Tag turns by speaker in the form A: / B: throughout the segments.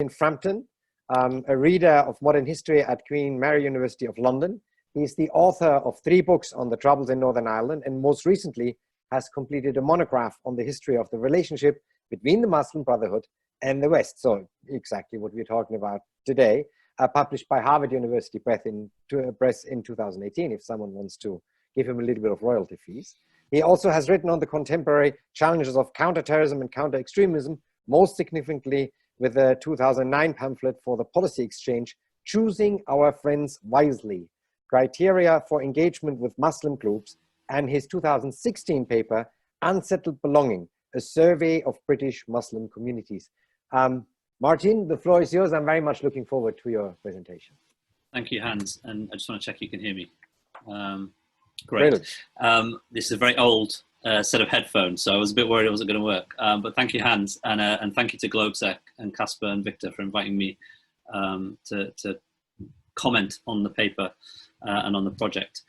A: in Frampton, a reader of modern history at Queen Mary University of London. He's the author of 3 books on the troubles in Northern Ireland, and most recently has completed a monograph on the history of the relationship between the Muslim Brotherhood and the West. So exactly what we're talking about today, published by Harvard University Press in 2018, if someone wants to give him a little bit of royalty fees. He also has written on the contemporary challenges of counterterrorism and counter extremism, most significantly with the 2009 pamphlet for the policy exchange, Choosing Our Friends Wisely, Criteria for Engagement with Muslim Groups, and his 2016 paper, Unsettled Belonging, a survey of British Muslim communities. Martyn, the floor is yours. I'm very much looking forward to your presentation.
B: Thank you, Hans. And I just want to check you can hear me. Great. This is a very old set of headphones, so I was a bit worried it wasn't going to work. But thank you, Hans, and thank you to GLOBSEC and Kacper and Viktor for inviting me to comment on the paper and on the project.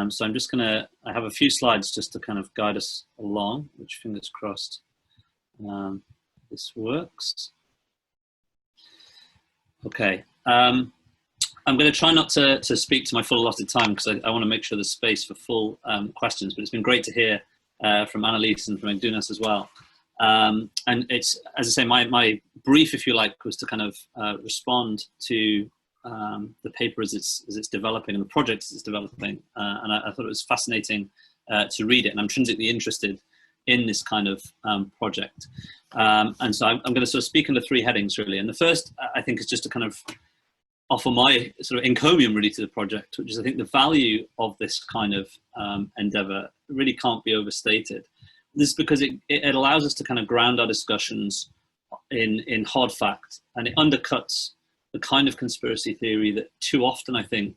B: So I'm just I have a few slides just to kind of guide us along, which fingers crossed this works. Okay. I'm going to try not to speak to my full allotted time because I want to make sure there's space for full questions, but it's been great to hear from Annelies and from Egdunas as well. And it's, as I say, my brief, if you like, was to kind of respond to the paper as it's developing and the project as it's developing. And I thought it was fascinating to read it, and I'm intrinsically interested in this kind of project. And so I'm going to sort of speak under 3 headings, really. And the first, I think, is just to kind of offer my sort of encomium really to the project, which is I think the value of this kind of endeavor really can't be overstated. This is because it allows us to kind of ground our discussions in hard fact, and it undercuts the kind of conspiracy theory that too often I think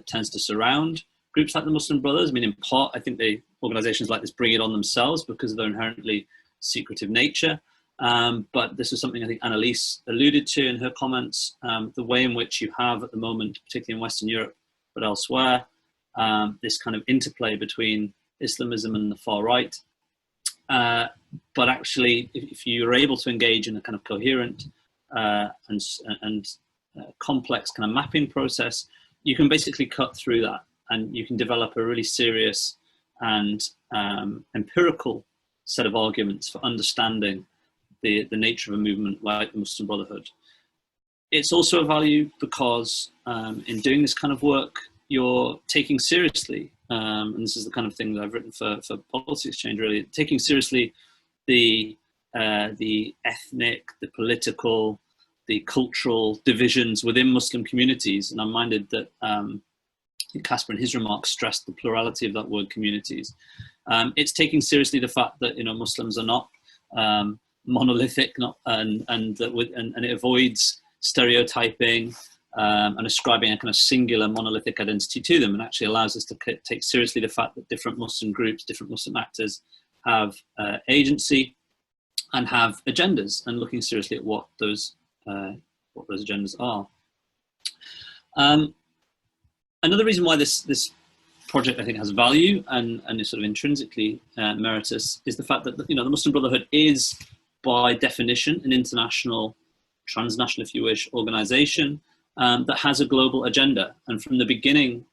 B: tends to surround groups like the Muslim Brothers. I mean, in part, I think organizations like this bring it on themselves because of their inherently secretive nature. But this is something I think Annelies alluded to in her comments, the way in which you have at the moment, particularly in Western Europe, but elsewhere, this kind of interplay between Islamism and the far right. But actually, if you're able to engage in a kind of coherent and complex kind of mapping process, you can basically cut through that, and you can develop a really serious and empirical set of arguments for understanding the nature of a movement like the Muslim Brotherhood. It's also a value because in doing this kind of work, you're taking seriously, and this is the kind of thing that I've written for Policy Exchange, really, taking seriously the ethnic, the political, the cultural divisions within Muslim communities. And I'm minded that Kacper in his remarks stressed the plurality of that word communities. It's taking seriously the fact that Muslims are not monolithic, and it avoids stereotyping and ascribing a kind of singular monolithic identity to them, and actually allows us to take seriously the fact that different Muslim groups, different Muslim actors have agency and have agendas, and looking seriously at what those agendas are. Another reason why this project I think has value and is sort of intrinsically meritorious is the fact that the Muslim Brotherhood is by definition an international, transnational, if you wish, organization that has a global agenda. And from the beginning,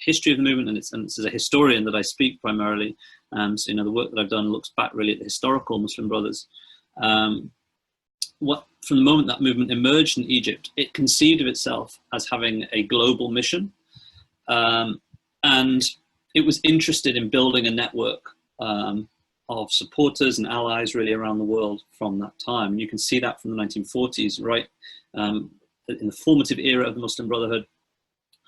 B: history of the movement, and this is a historian that I speak primarily, so the work that I've done looks back really at the historical Muslim Brothers. From the moment that movement emerged in Egypt, it conceived of itself as having a global mission, and it was interested in building a network of supporters and allies really around the world from that time. And you can see that from the 1940s, right? In the formative era of the Muslim Brotherhood,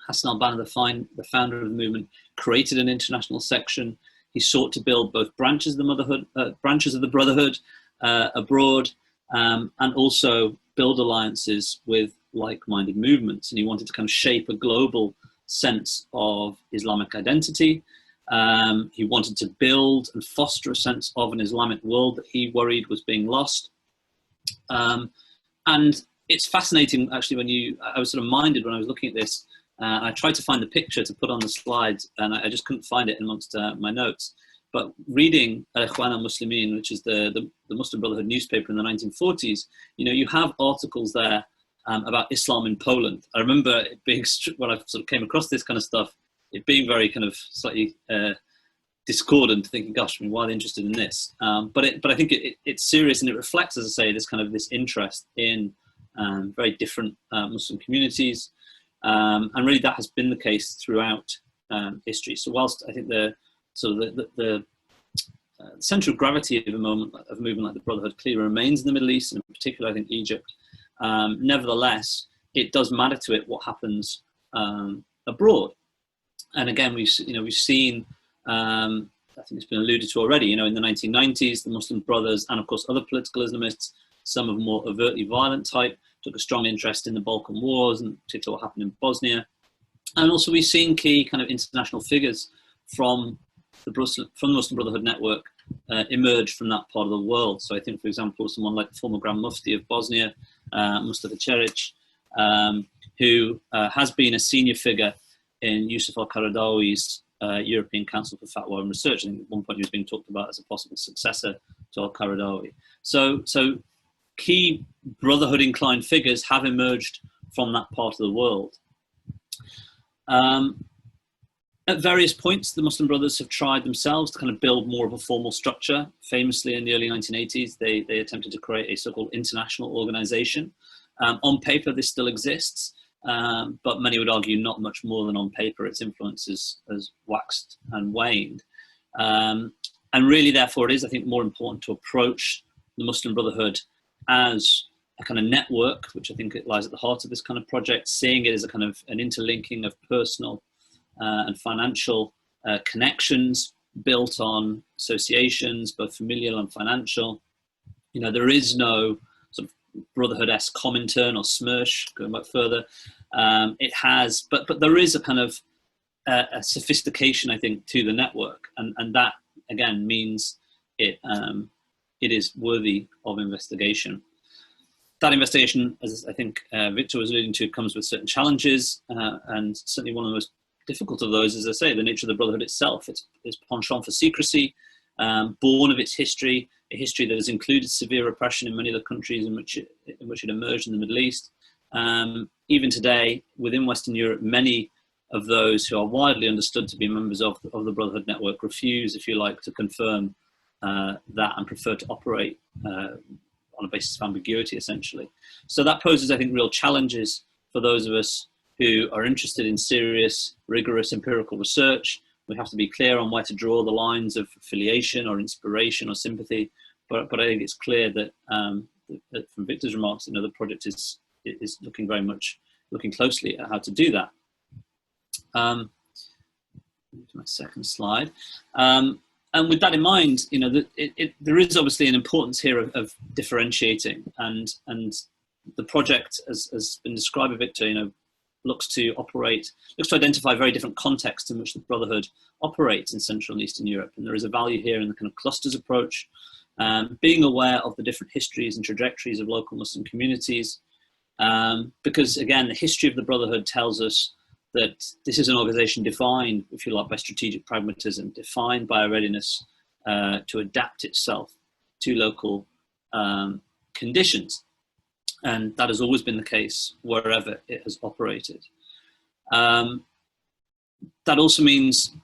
B: Hassan al-Banna, the founder of the movement, created an international section. He sought to build both branches of the Brotherhood abroad, and also build alliances with like-minded movements. And he wanted to kind of shape a global sense of Islamic identity. He wanted to build and foster a sense of an Islamic world that he worried was being lost. And it's fascinating, actually, I was sort of minded when I was looking at this. I tried to find the picture to put on the slides, and I just couldn't find it amongst my notes. but reading Ikhwan al-Muslimin, which is the Muslim Brotherhood newspaper in the 1940s, you have articles there about Islam in Poland. I remember it being, when I sort of came across this kind of stuff, it being very kind of slightly discordant, thinking, gosh, I mean, why are they interested in this? But I think it's serious, and it reflects, as I say, this interest in very different Muslim communities, and really that has been the case throughout history. So whilst I think the central gravity of a movement like the Brotherhood clearly remains in the Middle East, and in particular I think Egypt, nevertheless it does matter to it what happens abroad. And again, we've seen, I think it's been alluded to already, in the 1990s, the Muslim Brothers and of course other political Islamists, some of a more overtly violent type, took a strong interest in the Balkan Wars, and particularly what happened in Bosnia. And also we've seen key kind of international figures from the Muslim Brotherhood network emerge from that part of the world. So I think, for example, someone like the former Grand Mufti of Bosnia, Mustafa Ceric, who has been a senior figure in Yusuf al-Qaradawi's European Council for Fatwa and Research. I think at one point he was being talked about as a possible successor to al-Qaradawi. So key Brotherhood-inclined figures have emerged from that part of the world. At various points, the Muslim Brothers have tried themselves to kind of build more of a formal structure. Famously, in the early 1980s, they attempted to create a so-called international organization. On paper, this still exists, but many would argue not much more than on paper. Its influence has waxed and waned. And really, therefore, it is, I think, more important to approach the Muslim Brotherhood as a kind of network, which I think it lies at the heart of this kind of project, seeing it as a kind of an interlinking of personal and financial connections built on associations, both familial and financial. There is no sort of Brotherhood-esque Comintern or Smersh, going back further. It has, but there is a kind of a sophistication, I think, to the network, and that again means it is worthy of investigation. That investigation, as I think Viktor was alluding to, comes with certain challenges, and certainly one of the most difficult of those, as I say, the nature of the Brotherhood itself. Its penchant for secrecy, born of its history, a history that has included severe repression in many of the countries in which it emerged in the Middle East. Even today, within Western Europe, many of those who are widely understood to be members of the Brotherhood network refuse, if you like, to confirm that and prefer to operate on a basis of ambiguity, essentially. So that poses, I think, real challenges for those of us who are interested in serious, rigorous empirical research. We have to be clear on where to draw the lines of affiliation or inspiration or sympathy. But I think it's clear that, that from Viktor's remarks, the project is looking closely at how to do that. My second slide. And with that in mind, there is obviously an importance here of differentiating, and the project, as been described by Viktor, looks to identify very different contexts in which the Brotherhood operates in Central and Eastern Europe. And there is a value here in the kind of clusters approach, being aware of the different histories and trajectories of local Muslim communities, because again, the history of the Brotherhood tells us that this is an organization defined, if you like, by strategic pragmatism, defined by a readiness to adapt itself to local conditions. And that has always been the case wherever it has operated. That also means,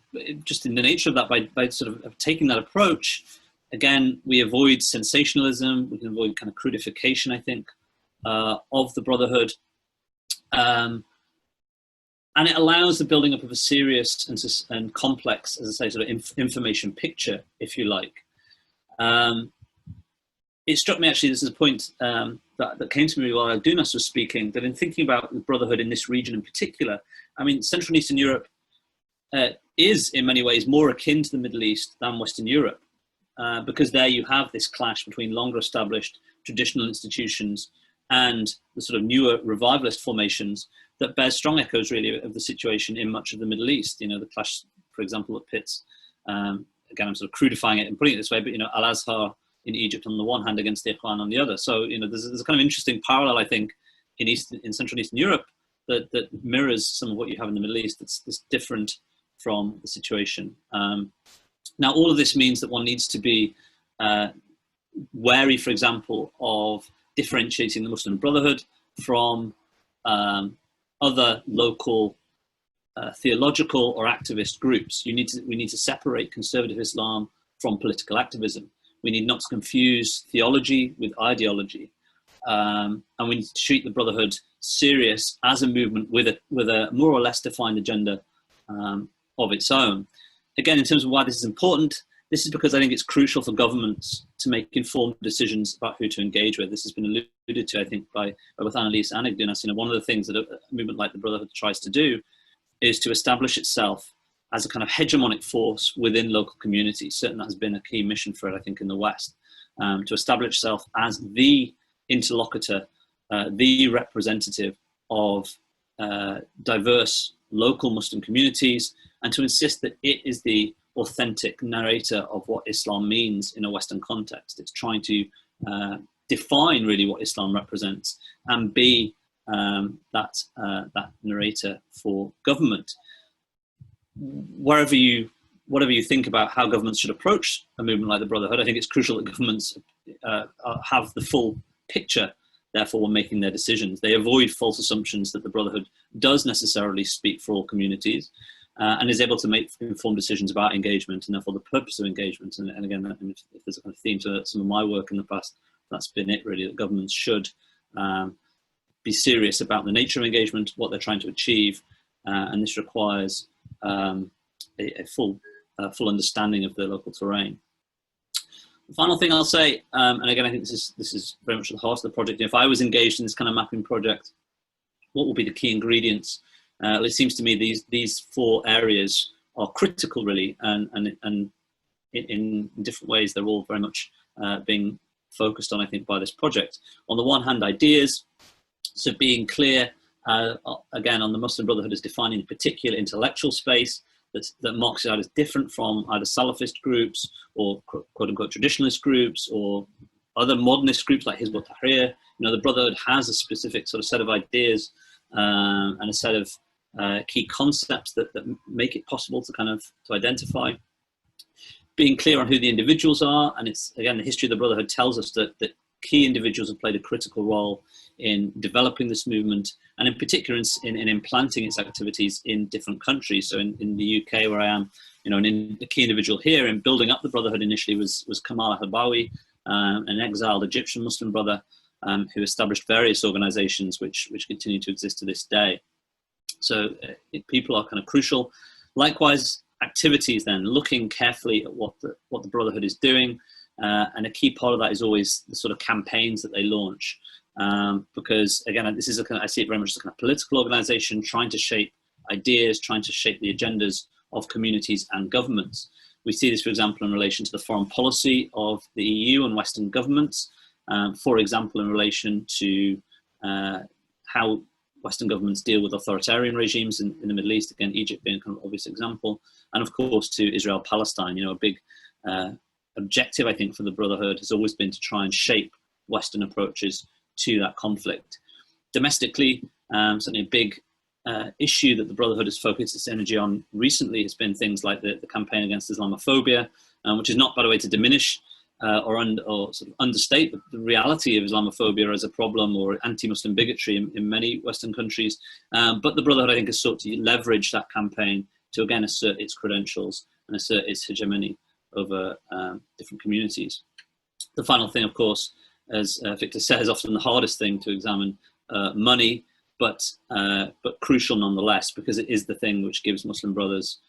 B: just in the nature of that, by sort of taking that approach, again, we avoid sensationalism, we can avoid kind of crudification, I think, of the Brotherhood. And it allows the building up of a serious and complex, as I say, sort of information picture, if you like. It struck me, actually, this is a point that came to me while Egdunas was speaking, that in thinking about the Brotherhood in this region in particular, I mean, Central and Eastern Europe is in many ways more akin to the Middle East than Western Europe, because there you have this clash between longer established traditional institutions and the sort of newer revivalist formations that bears strong echoes, really, of the situation in much of the Middle East. The clash, for example, that pits, again, I'm sort of crudifying it and putting it this way, but, Al-Azhar in Egypt on the one hand against the Ikhwan on the other. So, there's a kind of interesting parallel, I think, in Central and Eastern Europe that mirrors some of what you have in the Middle East that's different from the situation Now, all of this means that one needs to be wary, for example, of differentiating the Muslim Brotherhood from other local theological or activist groups. We need to separate conservative Islam from political activism. We need not to confuse theology with ideology, and we need to treat the Brotherhood serious as a movement with a more or less defined agenda of its own. Again, in terms of why this is important, this is because I think it's crucial for governments to make informed decisions about who to engage with. This has been alluded to, I think, by both Annelies and Egdunas. One of the things that a movement like the Brotherhood tries to do is to establish itself as a kind of hegemonic force within local communities. Certainly that has been a key mission for it, I think, in the West, to establish itself as the interlocutor, the representative of diverse local Muslim communities, and to insist that it is the authentic narrator of what Islam means in a Western context. It's trying to define really what Islam represents and be that narrator for government. Whatever you think about how governments should approach a movement like the Brotherhood, I think it's crucial that governments have the full picture, therefore, when making their decisions. They avoid false assumptions that the Brotherhood does necessarily speak for all communities, and is able to make informed decisions about engagement and therefore the purpose of engagement. And again, if there's a kind of theme to some of my work in the past, that's been it really, that governments should be serious about the nature of engagement, what they're trying to achieve, and this requires a full understanding of the local terrain. The final thing I'll say, and again, I think this is very much at the heart of the project. If I was engaged in this kind of mapping project, what will be the key ingredients? It seems to me these four areas are critical, really, and in different ways, they're all very much being focused on, I think, by this project. On the one hand, ideas, so being clear, again, on the Muslim Brotherhood as defining a particular intellectual space that marks it out as different from either Salafist groups or quote-unquote traditionalist groups or other modernist groups like Hizb ut-Tahrir. The Brotherhood has a specific sort of set of ideas and a set of key concepts that make it possible to identify. Being clear on who the individuals are, and it's, again, the history of the Brotherhood tells us that key individuals have played a critical role in developing this movement, and in particular in implanting its activities in different countries. So in the UK, where I am, a key individual here in building up the Brotherhood initially was Kamal al-Habawi, an exiled Egyptian Muslim brother who established various organizations which continue to exist to this day. So people are kind of crucial. Likewise, activities then, looking carefully at what the Brotherhood is doing, and a key part of that is always the sort of campaigns that they launch, because again, I see it very much as a kind of political organization trying to shape ideas, trying to shape the agendas of communities and governments. We see this, for example, in relation to the foreign policy of the EU and Western governments, for example, in relation to how Western governments deal with authoritarian regimes in the Middle East, again, Egypt being a kind of obvious example, and of course to Israel-Palestine. A big objective, I think, for the Brotherhood has always been to try and shape Western approaches to that conflict. Domestically, certainly a big issue that the Brotherhood has focused its energy on recently has been things like the campaign against Islamophobia, which is not, by the way, to diminish or sort of understate the reality of Islamophobia as a problem or anti-Muslim bigotry in many Western countries. But the Brotherhood, I think, has sought to leverage that campaign to, again, assert its credentials and assert its hegemony over different communities. The final thing, of course, as Viktor says, is often the hardest thing to examine, money, but crucial nonetheless, because it is the thing which gives Muslim Brothers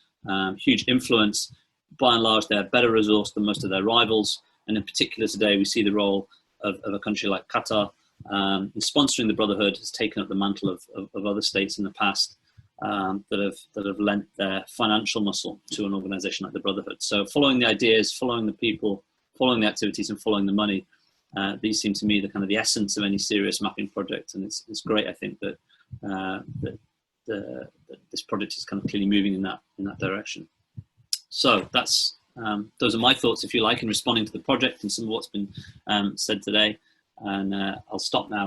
B: huge influence. By and large, they're better resourced than most of their rivals. And in particular today, we see the role of a country like Qatar in sponsoring the Brotherhood has taken up the mantle of other states in the past that have lent their financial muscle to an organization like the Brotherhood. So following the ideas, following the people, following the activities, and following the money, these seem to me the kind of the essence of any serious mapping project. And it's great, I think, that this project is kind of clearly moving in that direction. So that's those are my thoughts, if you like, in responding to the project and some of what's been said today. And I'll stop now.